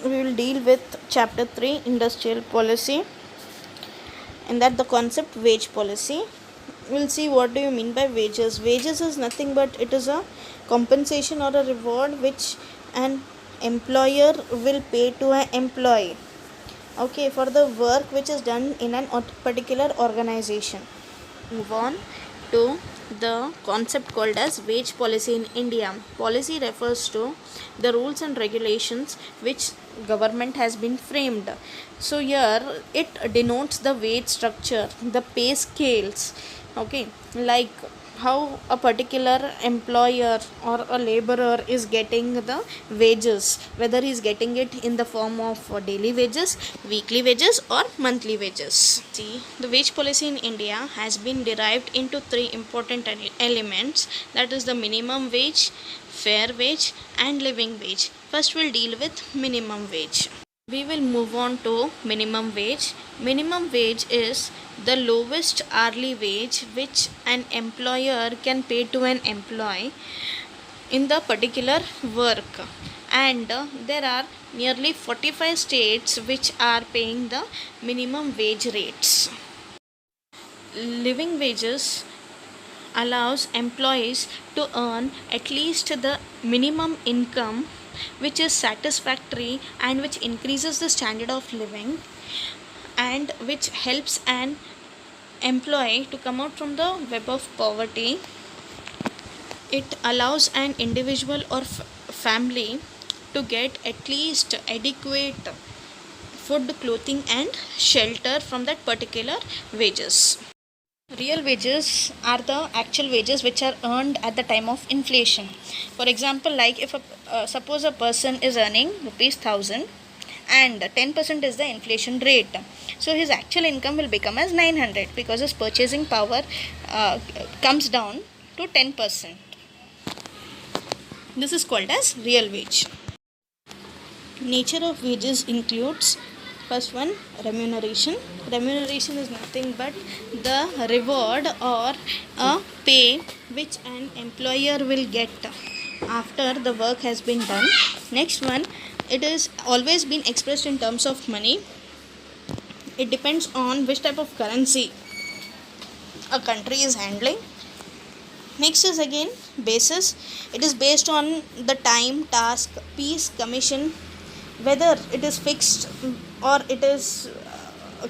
we will deal with chapter 3 industrial policy, and that the concept wage policy. We'll see what do you mean by wages. Wages is nothing but it is a compensation or a reward which an employer will pay to an employee, okay, for the work which is done in an particular organization. Move on to the concept called as wage policy in India. Policy refers to the rules and regulations which government has been framed. So here it denotes the wage structure, the pay scales, okay, like how a particular employer or a laborer is getting the wages, whether he is getting it in the form of daily wages, weekly wages, or monthly wages. See, the wage policy in India has been derived into three important elements, that is the minimum wage, fair wage, and living wage. First we'll deal with minimum wage. We will move on to minimum wage. Minimum wage is the lowest hourly wage which an employer can pay to an employee in the particular work, and there are nearly 45 states which are paying the minimum wage rates. Living wages allows employees to earn at least the minimum income which is satisfactory and which increases the standard of living and which helps an employee to come out from the web of poverty. It allows an individual or family to get at least adequate food, clothing, and shelter from that particular wages. Real wages are the actual wages which are earned at the time of inflation. For example, like if suppose a person is earning rupees 1000 and 10% is the inflation rate, so his actual income will become as 900 because his purchasing power comes down to 10%. This is called as real wage. Nature of wages includes, first one, remuneration. Remuneration is nothing but the reward or a pay which an employer will get after the work has been done. Next one, it is always been expressed in terms of money. It depends on which type of currency a country is handling. Next is again basis. It is based on the time, task, piece, commission, whether it is fixed or it is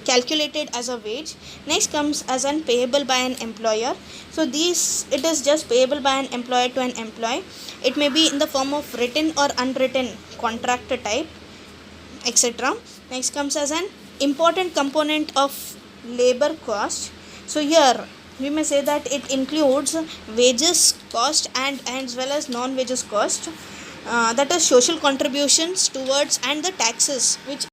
calculated as a wage. Next comes as an payable by an employer. So these, it is just payable by an employer to an employee. It may be in the form of written or unwritten contract type, etc. Next comes as an important component of labor cost. So here we may say that it includes wages cost and as well as non-wages cost, that is social contributions towards and the taxes which.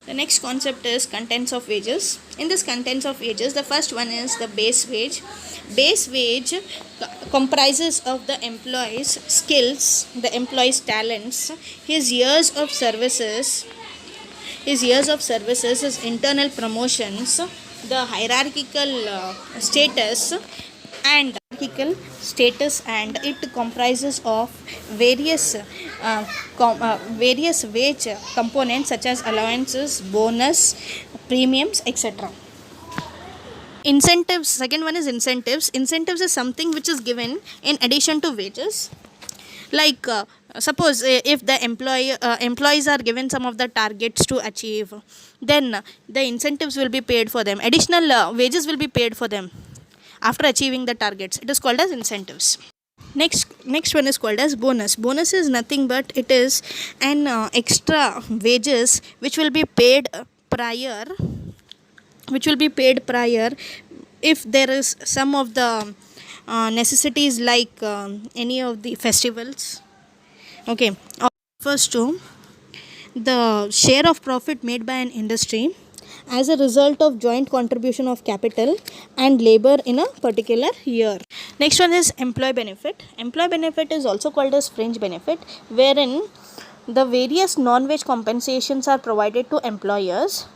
The next concept is contents of wages. In this contents of wages, the first one is the base wage. Base wage comprises of the employee's skills, the employee's talents, his years of services, his internal promotions, the hierarchical status, and and it comprises of various wage components such as allowances, bonus, premiums, etc. Incentives, second one is incentives. Incentives is something which is given in addition to wages, like suppose if the employees are given some of the targets to achieve, then the incentives will be paid for them, additional wages will be paid for them after achieving the targets. It is called as incentives. Next one is called as bonus. Bonus is nothing but it is an extra wages which will be paid prior if there is some of the necessities like any of the festivals, okay. First to the share of profit made by an industry as a result of joint contribution of capital and labor in a particular year. Next one is employee benefit. Employee benefit is also called as fringe benefit, wherein the various non-wage compensations are provided to employers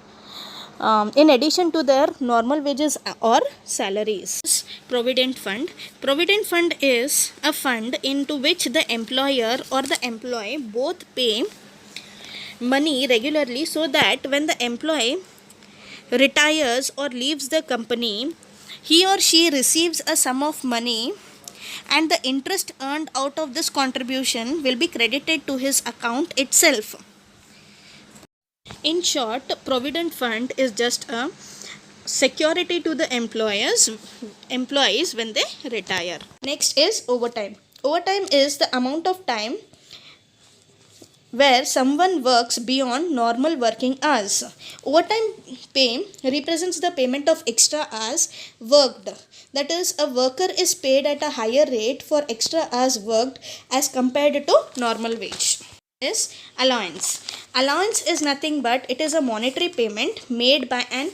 in addition to their normal wages or salaries. Provident fund. Provident fund is a fund into which the employer or the employee both pay money regularly so that when the employee retires or leaves the company, he or she receives a sum of money, and the interest earned out of this contribution will be credited to his account itself. In short, provident fund is just a security to the employees when they retire. Next is overtime. Overtime is the amount of time where someone works beyond normal working hours. Overtime pay represents the payment of extra hours worked. That is, a worker is paid at a higher rate for extra hours worked as compared to normal wage. Is allowance. Allowance is nothing but it is a monetary payment made by an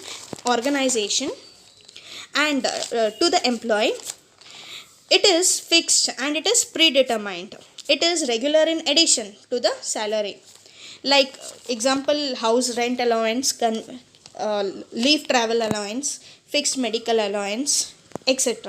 organization and to the employee. It is fixed and it is predetermined. It is regular in addition to the salary. Like example, house rent allowance, leave travel allowance, fixed medical allowance, etc.